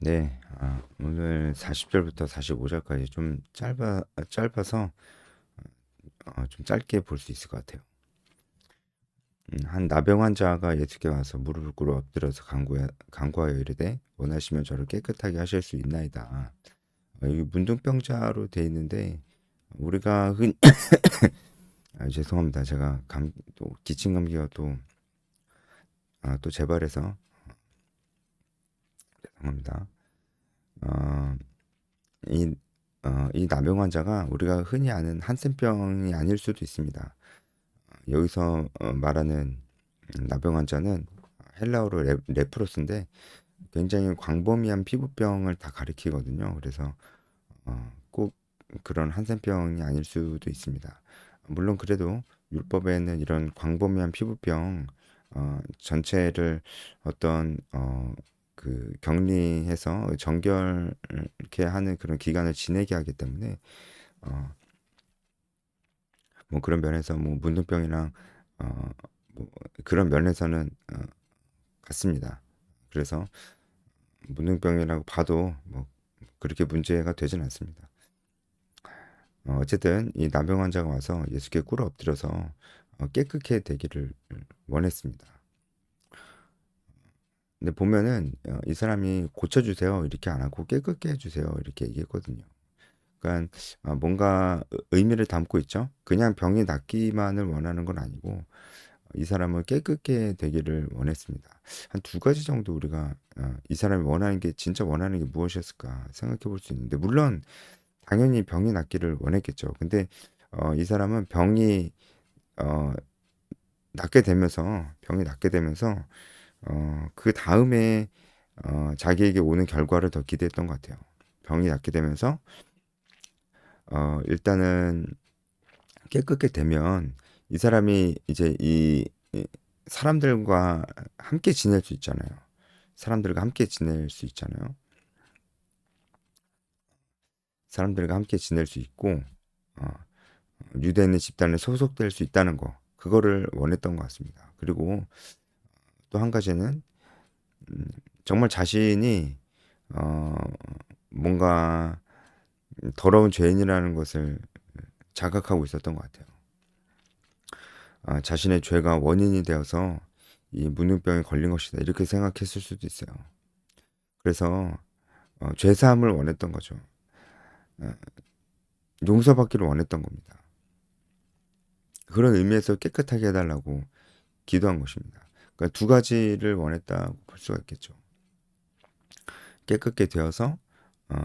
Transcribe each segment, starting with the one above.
네. 오늘 40절부터 45절까지 좀 짧아서 좀 짧게 볼 수 있을 것 같아요. 한 나병 환자가 예수께 와서 무릎을 꿇어 엎드려서 간구하여 이르되 원하시면 저를 깨끗하게 하실 수 있나이다. 여기 문둥병자로 돼 있는데 우리가 죄송합니다. 제가 또 기침 감기가 또 재발해서 죄송합니다. 어, 이, 이 나병 환자가 우리가 흔히 아는 한센병이 아닐 수도 있습니다. 여기서 말하는 나병 환자는 헬라어로 레프로스인데 굉장히 광범위한 피부병을 다 가리키거든요. 그래서 꼭 그런 한센병이 아닐 수도 있습니다. 물론 그래도 율법에는 이런 광범위한 피부병 전체를 어떤 그 격리해서 정결케 하는 그런 기간을 지내게 하기 때문에 어, 뭐 그런 면에서 뭐 문둥병이랑 어, 뭐 그런 면에서는 같습니다. 그래서 문둥병이라고 봐도 뭐 그렇게 문제가 되진 않습니다. 어쨌든 이 나병 환자가 와서 예수께 꿇어 엎드려서 깨끗게 되기를 원했습니다. 근데 보면은 이 사람이 고쳐주세요 이렇게 안 하고 깨끗게 해주세요 이렇게 얘기했거든요. 그러니까 뭔가 의미를 담고 있죠. 그냥 병이 낫기만을 원하는 건 아니고 이 사람은 깨끗게 되기를 원했습니다. 한 두 가지 정도 우리가 이 사람이 원하는 게 진짜 원하는 게 무엇이었을까 생각해 볼 수 있는데 물론 당연히 병이 낫기를 원했겠죠. 근데 이 사람은 어, 병이 낫게 되면서 그 다음에 자기에게 오는 결과를 더 기대했던 것 같아요. 병이 낫게 되면서 일단은 깨끗게 되면 이 사람이 이제 이 사람들과 함께 지낼 수 있잖아요. 사람들과 함께 지낼 수 있잖아요. 사람들과 함께 지낼 수 있고 어, 유대인의 집단에 소속될 수 있다는 거 그거를 원했던 것 같습니다. 그리고 또 한 가지는 음, 정말 자신이 어, 뭔가 더러운 죄인이라는 것을 자각하고 있었던 것 같아요. 자신의 죄가 원인이 되어서 이 문둥병에 걸린 것이다 이렇게 생각했을 수도 있어요. 그래서 죄 사함을 원했던 거죠. 어, 용서받기를 원했던 겁니다. 그런 의미에서 깨끗하게 해달라고 기도한 것입니다. 그러니까 두 가지를 원했다고 볼 수가 있겠죠. 깨끗게 되어서 어,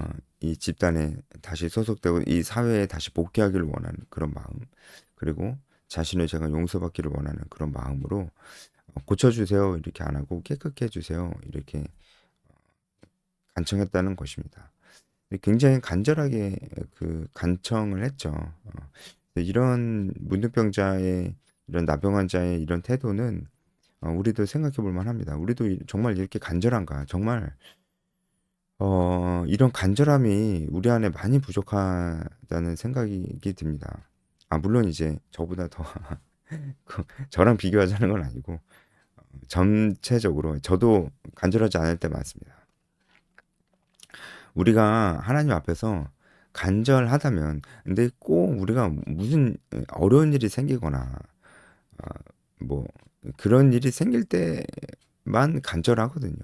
이 집단에 다시 소속되고 이 사회에 다시 복귀하기를 원하는 그런 마음, 그리고 자신의 죄가 용서받기를 원하는 그런 마음으로 고쳐주세요 이렇게 안 하고 깨끗게 해주세요 이렇게 간청했다는 것입니다. 굉장히 간절하게 그 간청을 했죠. 이런 문둥병자의 이런 나병 환자의 이런 태도는 우리도 생각해 볼 만합니다. 우리도 정말 이렇게 간절한가? 정말 이런 간절함이 우리 안에 많이 부족하다는 생각이 듭니다. 물론 이제 저보다 더 저랑 비교하자는 건 아니고 전체적으로 저도 간절하지 않을 때 많습니다. 우리가 하나님 앞에서 간절하다면 근데 꼭 우리가 무슨 어려운 일이 생기거나 어, 뭐 그런 일이 생길 때만 간절하거든요.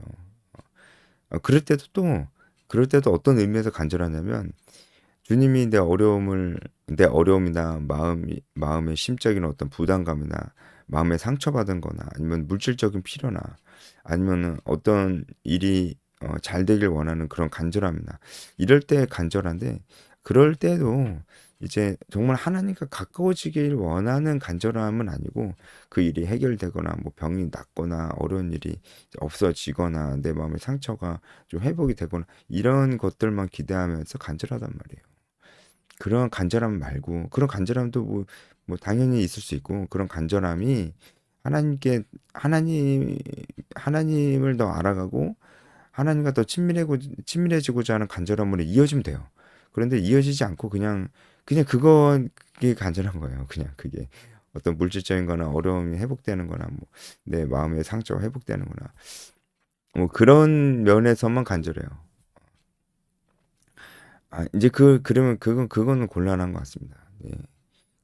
그럴 때도 어떤 의미에서 간절하냐면 주님이 내 어려움이나 마음의 심적인 어떤 부담감이나 마음에 상처받은 거나 아니면 물질적인 필요나 아니면 어떤 일이 잘 되길 원하는 그런 간절함이나 이럴 때 간절한데 그럴 때도 이제 정말 하나님과 가까워지길 원하는 간절함은 아니고 그 일이 해결되거나 뭐 병이 낫거나 어려운 일이 없어지거나 내 마음의 상처가 좀 회복이 되거나 이런 것들만 기대하면서 간절하단 말이에요. 그런 간절함 말고 그런 간절함도 뭐 당연히 있을 수 있고 그런 간절함이 하나님께 하나님을 더 알아가고 하나님과 더 친밀해지고자 하는 간절함으로 이어지면 돼요. 그런데 이어지지 않고 그냥 그게 간절한 거예요. 그냥 그게 어떤 물질적인 거나 어려움이 회복되는 거나 뭐 내 마음의 상처가 회복되는 거나 뭐 그런 면에서만 간절해요. 이제 그러면 그거는 곤란한 것 같습니다. 네.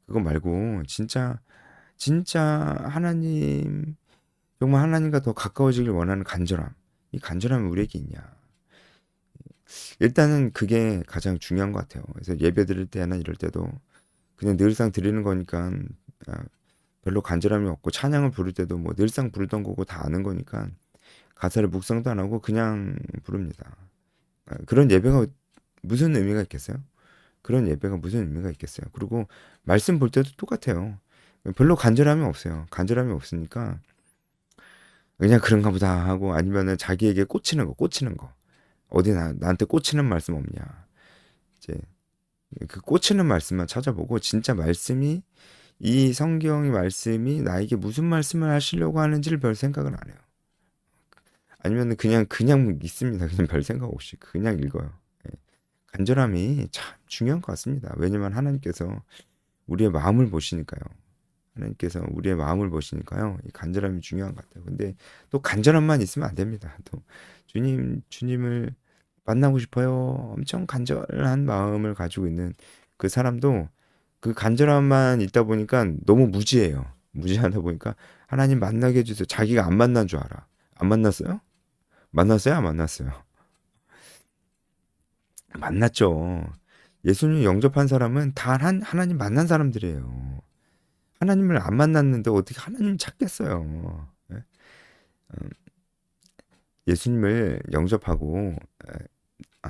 그거 말고 진짜 하나님, 정말 하나님과 더 가까워지길 원하는 간절함. 이 간절함이 우리에게 있냐? 일단은 그게 가장 중요한 것 같아요. 그래서 예배 드릴 때나 이럴 때도 그냥 늘상 드리는 거니까 아, 별로 간절함이 없고, 찬양을 부를 때도 뭐 늘상 부르던 거고 다 아는 거니까 가사를 묵상도 안 하고 그냥 부릅니다. 그런 예배가 무슨 의미가 있겠어요? 그런 예배가 무슨 의미가 있겠어요? 그리고 말씀 볼 때도 똑같아요. 별로 간절함이 없어요. 간절함이 없으니까 그냥 그런가 보다 하고, 아니면은 자기에게 꽂히는 거. 어디 나한테 꽂히는 말씀 없냐. 이제 그 꽂히는 말씀만 찾아보고, 진짜 말씀이, 이 성경의 말씀이 나에게 무슨 말씀을 하시려고 하는지를 별 생각을 안 해요. 아니면은 그냥 있습니다. 그냥 별 생각 없이 그냥 읽어요. 예. 간절함이 참 중요한 것 같습니다. 왜냐면 하나님께서 우리의 마음을 보시니까요. 하나님께서 우리의 마음을 보시니까요. 이 간절함이 중요한 것 같아요. 근데 또 간절함만 있으면 안 됩니다. 또 주님을 만나고 싶어요. 엄청 간절한 마음을 가지고 있는 그 사람도 그 간절함만 있다 보니까 너무 무지해요. 무지하다 보니까 하나님 만나게 해주세요. 자기가 안 만난 줄 알아. 안 만났어요? 만났어요? 안 만났어요? 만났죠. 예수님 영접한 사람은 다 하나님 만난 사람들이에요. 하나님을 안 만났는데 어떻게 하나님 찾겠어요? 예? 예수님을 영접하고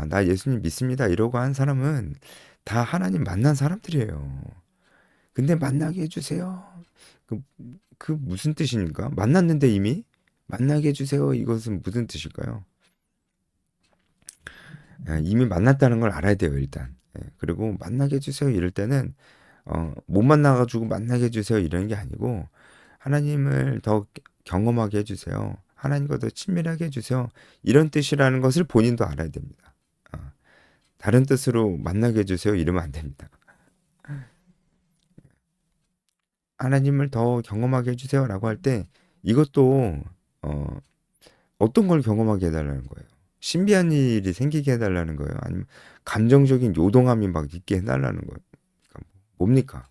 나 예수님 믿습니다 이러고 한 사람은 다 하나님 만난 사람들이에요. 근데 만나게 해주세요. 그, 그 무슨 뜻입니까? 만났는데 이미 만나게 해주세요. 이것은 무슨 뜻일까요? 이미 만났다는 걸 알아야 돼요, 일단. 그리고 만나게 해주세요. 이럴 때는 못 만나가지고 만나게 해주세요. 이런 게 아니고 하나님을 더 경험하게 해주세요. 하나님과 더 친밀하게 해주세요. 이런 뜻이라는 것을 본인도 알아야 됩니다. 어, 다른 뜻으로 만나게 해주세요. 이러면 안 됩니다. 하나님을 더 경험하게 해주세요라고 할 때 이것도 어, 어떤 걸 경험하게 해달라는 거예요. 신비한 일이 생기게 해달라는 거예요. 아니면 감정적인 요동함이 막 있게 해달라는 거예요. 그러니까 뭡니까?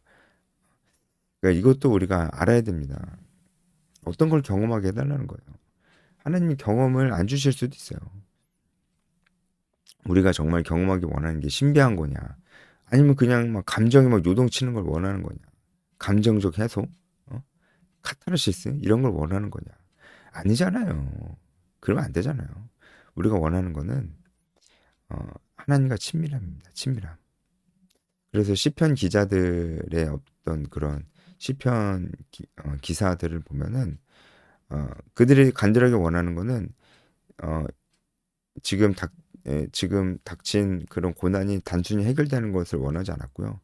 그러니까 이것도 우리가 알아야 됩니다. 어떤 걸 경험하게 해달라는 거예요. 하나님이 경험을 안 주실 수도 있어요. 우리가 정말 경험하기 원하는 게 신비한 거냐? 아니면 그냥 막 감정이 막 요동치는 걸 원하는 거냐? 감정적 해소? 어? 카타르시스? 이런 걸 원하는 거냐? 아니잖아요. 그러면 안 되잖아요. 우리가 원하는 거는 하나님과 친밀함입니다. 친밀함. 그래서 시편 기자들의 어떤 그런 시편 기사들을 보면은 그들이 간절하게 원하는 거는 어, 지금 지금 닥친 그런 고난이 단순히 해결되는 것을 원하지 않았고요.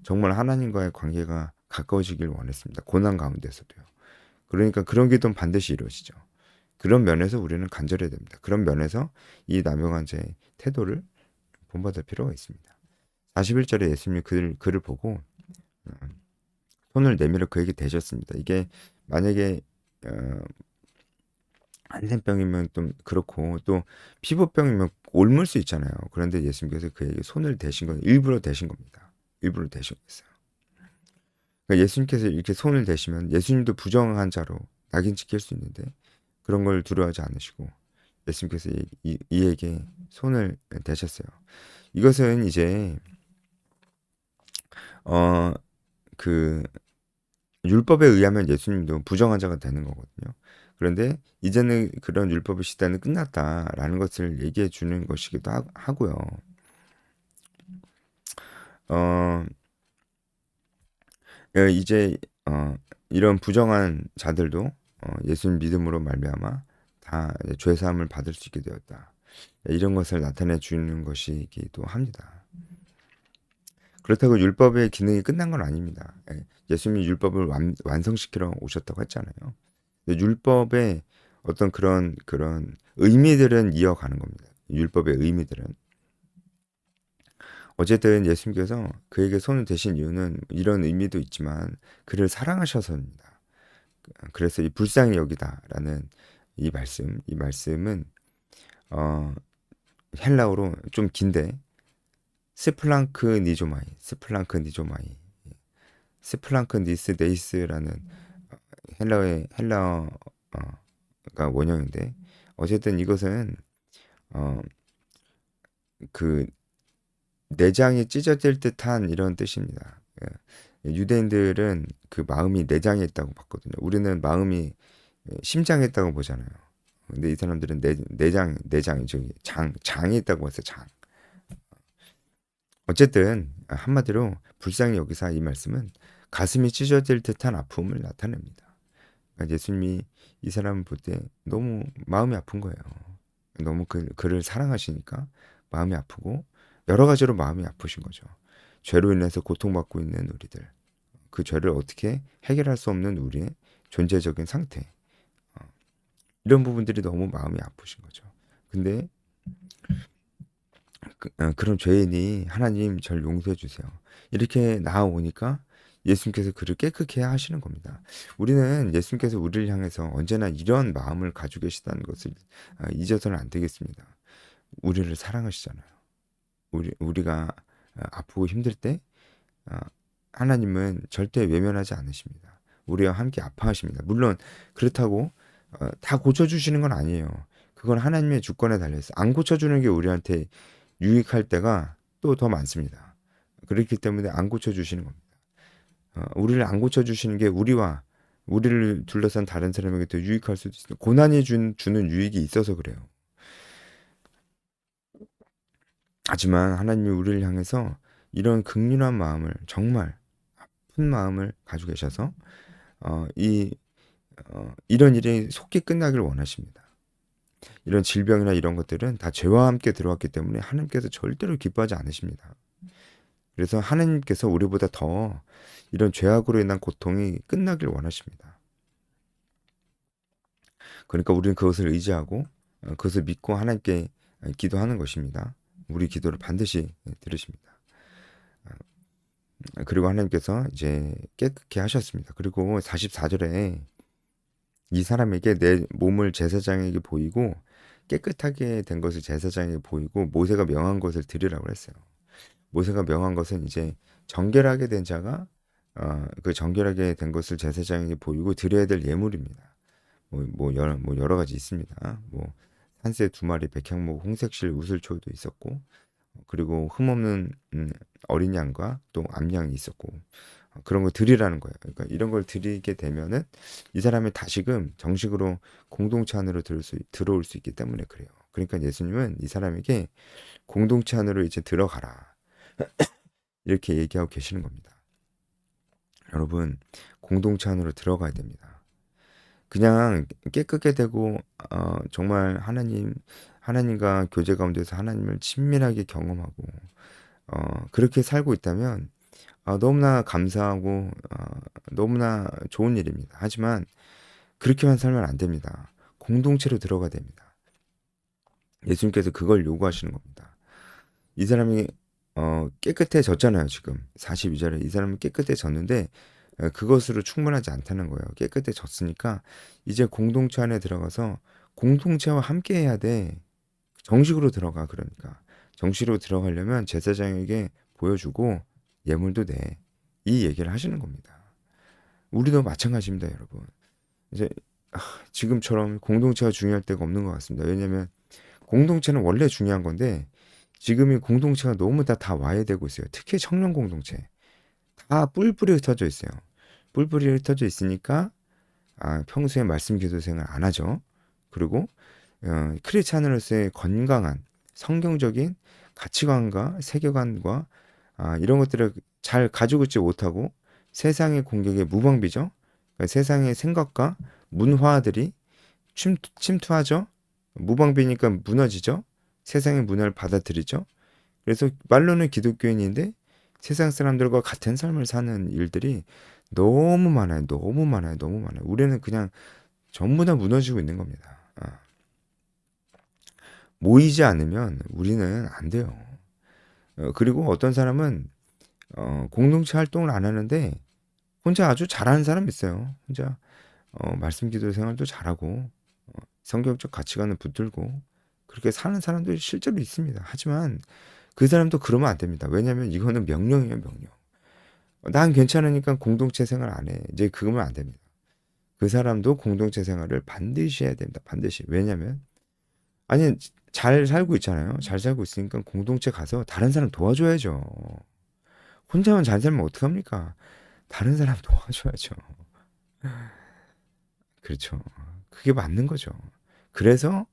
정말 하나님과의 관계가 가까워지길 원했습니다. 고난 가운데서도요. 그러니까 그런 기도는 반드시 이루어지죠. 그런 면에서 우리는 간절해야 됩니다. 그런 면에서 이 남용한 자의 태도를 본받을 필요가 있습니다. 41절에 예수님이 그를 보고 어, 손을 내밀어 그에게 대셨습니다. 이게 만약에 어, 한센병이면 좀 그렇고 또 피부병이면 옮을 수 있잖아요. 그런데 예수님께서 그에게 손을 대신 건 일부러 대신 겁니다. 일부러 대신 거였어요. 그러니까 예수님께서 이렇게 손을 대시면 예수님도 부정한 자로 낙인 찍힐 수 있는데 그런 걸 두려워하지 않으시고 예수님께서 이에게 손을 대셨어요. 이것은 이제 어 그 율법에 의하면 예수님도 부정한 자가 되는 거거든요. 그런데 이제는 그런 율법의 시대는 끝났다라는 것을 얘기해 주는 것이기도 하고요. 어, 이제 이런 부정한 자들도 예수님 믿음으로 말미암아 다 죄 사함을 받을 수 있게 되었다. 이런 것을 나타내 주는 것이기도 합니다. 그렇다고 율법의 기능이 끝난 건 아닙니다. 예수님이 율법을 완성시키러 오셨다고 했잖아요. 근데 율법의 어떤 그런 의미들은 이어가는 겁니다. 율법의 의미들은. 어쨌든 예수님께서 그에게 손을 대신 이유는 이런 의미도 있지만 그를 사랑하셔서입니다. 그래서 이 불쌍히 여기다라는 이 말씀은 헬라어로 좀 긴데 스플랑크 니스 네이스라는 헬라어가 원형인데 어쨌든 이것은 어, 그 내장이 찢어질 듯한 이런 뜻입니다. 유대인들은 그 마음이 내장에 있다고 봤거든요. 우리는 마음이 심장에 있다고 보잖아요. 근데 이 사람들은 내장이 저기 장에 있다고 봤어요. 장. 어쨌든 한마디로 불쌍히 여기서 이 말씀은 가슴이 찢어질 듯한 아픔을 나타냅니다. 그러니까 예수님이 이 사람을 볼 때 너무 마음이 아픈 거예요. 너무 그를 사랑하시니까 마음이 아프고 여러 가지로 마음이 아프신 거죠. 죄로 인해서 고통받고 있는 우리들, 그 죄를 어떻게 해결할 수 없는 우리의 존재적인 상태, 이런 부분들이 너무 마음이 아프신 거죠. 근데 그런 죄인이 하나님 절 용서해 주세요. 이렇게 나아오니까 예수님께서 그를 깨끗게 하시는 겁니다. 우리는 예수님께서 우리를 향해서 언제나 이런 마음을 가지고 계시다는 것을 잊어서는 안 되겠습니다. 우리를 사랑하시잖아요. 우리가 아프고 힘들 때 어, 하나님은 절대 외면하지 않으십니다. 우리와 함께 아파하십니다. 물론 그렇다고 다 고쳐주시는 건 아니에요. 그건 하나님의 주권에 달려있어요. 안 고쳐주는 게 우리한테 유익할 때가 또 더 많습니다. 그렇기 때문에 안 고쳐주시는 겁니다. 우리를 안 고쳐주시는 게 우리를 둘러싼 다른 사람에게 더 유익할 수도 있어요. 고난이 주는 유익이 있어서 그래요. 하지만 하나님이 우리를 향해서 이런 극률한 마음을, 정말 아픈 마음을 가지고 계셔서 이런 일이 속히 끝나길 원하십니다. 이런 질병이나 이런 것들은 다 죄와 함께 들어왔기 때문에 하나님께서 절대로 기뻐하지 않으십니다. 그래서 하나님께서 우리보다 더 이런 죄악으로 인한 고통이 끝나길 원하십니다. 그러니까 우리는 그것을 의지하고 그것을 믿고 하나님께 기도하는 것입니다. 우리 기도를 반드시 들으십니다. 그리고 하나님께서 이제 깨끗게 하셨습니다. 그리고 44절에 이 사람에게 내 몸을 제사장에게 보이고 깨끗하게 된 것을 제사장에게 보이고 모세가 명한 것을 드리라고 했어요. 모세가 명한 것은 이제 정결하게 된 자가 그 정결하게 된 것을 제사장에게 보이고 드려야 될 예물입니다. 뭐 여러 가지 있습니다. 뭐 산새 2마리, 백향목, 홍색실, 우슬초도 있었고 그리고 흠없는 어린 양과 또 암양이 있었고 그런 거 드리라는 거예요. 그러니까 이런 걸 드리게 되면은 이 사람이 다시금 정식으로 공동체 안으로 들어올 수 있기 때문에 그래요. 그러니까 예수님은 이 사람에게 공동체 안으로 이제 들어가라. 이렇게 얘기하고 계시는 겁니다. 여러분, 공동체 안으로 들어가야 됩니다. 그냥 깨끗게 되고 정말 하나님과 교제 가운데서 하나님을 친밀하게 경험하고 그렇게 살고 있다면 너무나 감사하고 너무나 좋은 일입니다. 하지만 그렇게만 살면 안 됩니다. 공동체로 들어가야 됩니다. 예수님께서 그걸 요구하시는 겁니다. 이 사람이 깨끗해졌잖아요. 지금 42절에 이 사람은 깨끗해졌는데 그것으로 충분하지 않다는 거예요. 깨끗해졌으니까 이제 공동체 안에 들어가서 공동체와 함께 해야 돼. 정식으로 들어가. 그러니까 정식으로 들어가려면 제사장에게 보여주고 예물도 내. 이 얘기를 하시는 겁니다. 우리도 마찬가지입니다, 여러분. 이제 지금처럼 공동체가 중요할 때가 없는 것 같습니다. 왜냐하면 공동체는 원래 중요한 건데 지금이 공동체가 너무 다 와해되고 있어요. 특히 청년 공동체 다 뿔뿔이 흩어져 있어요. 뿔뿔이 흩어져 있으니까 평소에 말씀 기도 생활 안 하죠. 그리고 크리스찬으로서의 건강한 성경적인 가치관과 세계관과 이런 것들을 잘 가지고 있지 못하고 세상의 공격에 무방비죠. 그러니까 세상의 생각과 문화들이 침투하죠. 무방비니까 무너지죠. 세상의 문화를 받아들이죠. 그래서 말로는 기독교인인데 세상 사람들과 같은 삶을 사는 일들이 너무 많아요. 너무 많아요. 너무 많아요. 우리는 그냥 전부 다 무너지고 있는 겁니다. 모이지 않으면 우리는 안 돼요. 그리고 어떤 사람은 공동체 활동을 안 하는데 혼자 아주 잘하는 사람 있어요. 혼자 말씀 기도 생활도 잘하고 성경적 가치관을 붙들고 그렇게 사는 사람들이 실제로 있습니다. 하지만 그 사람도 그러면 안 됩니다. 왜냐하면 이거는 명령이에요, 명령. 난 괜찮으니까 공동체 생활 안 해. 이제 그거면 안 됩니다. 그 사람도 공동체 생활을 반드시 해야 됩니다. 반드시. 왜냐하면 아니 잘 살고 있잖아요. 잘 살고 있으니까 공동체 가서 다른 사람 도와줘야죠. 혼자만 잘 살면 어떡합니까? 다른 사람 도와줘야죠. 그렇죠. 그게 맞는 거죠. 그래서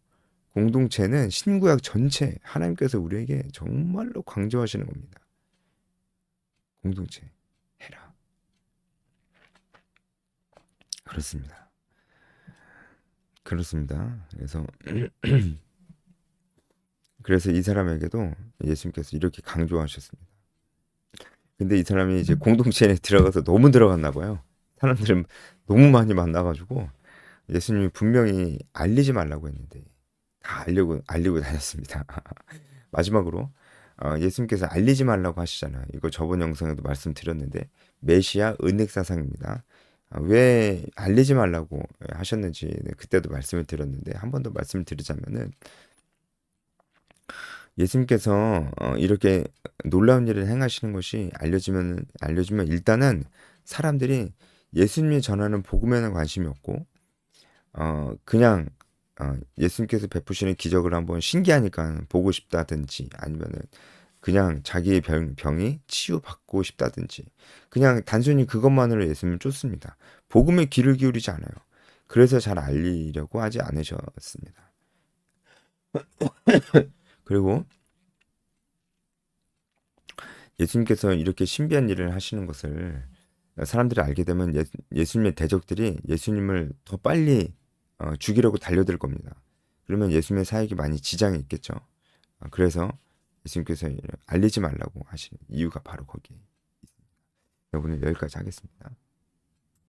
공동체는 신구약 전체 하나님께서 우리에게 정말로 강조하시는 겁니다. 공동체 해라. 그렇습니다. 그렇습니다. 그래서 이 사람에게도 예수님께서 이렇게 강조하셨습니다. 근데 이 사람이 이제 공동체에 들어가서 너무 들어갔나 봐요. 사람들은 너무 많이 만나가지고 예수님이 분명히 알리지 말라고 했는데 다 알리고 다녔습니다. 마지막으로 예수님께서 알리지 말라고 하시잖아요. 이거 저번 영상에도 말씀드렸는데 메시아 은액사상입니다. 왜 알리지 말라고 하셨는지 그때도 말씀을 드렸는데 한 번 더 말씀을 드리자면은 예수님께서 이렇게 놀라운 일을 행하시는 것이 알려지면 일단은 사람들이 예수님이 전하는 복음에는 관심이 없고 그냥 예수님께서 베푸시는 기적을 한번 신기하니까 보고 싶다든지 아니면은 그냥 자기의 병이 치유받고 싶다든지 그냥 단순히 그것만으로 예수님을 쫓습니다. 복음에 귀를 기울이지 않아요. 그래서 잘 알리려고 하지 않으셨습니다. 그리고 예수님께서 이렇게 신비한 일을 하시는 것을 사람들이 알게 되면 예수님의 대적들이 예수님을 더 빨리 죽이려고 달려들 겁니다. 그러면 예수님의 사역이 많이 지장이 있겠죠. 그래서 예수님께서 알리지 말라고 하시는 이유가 바로 거기에 있습니다. 오늘 여기까지 하겠습니다.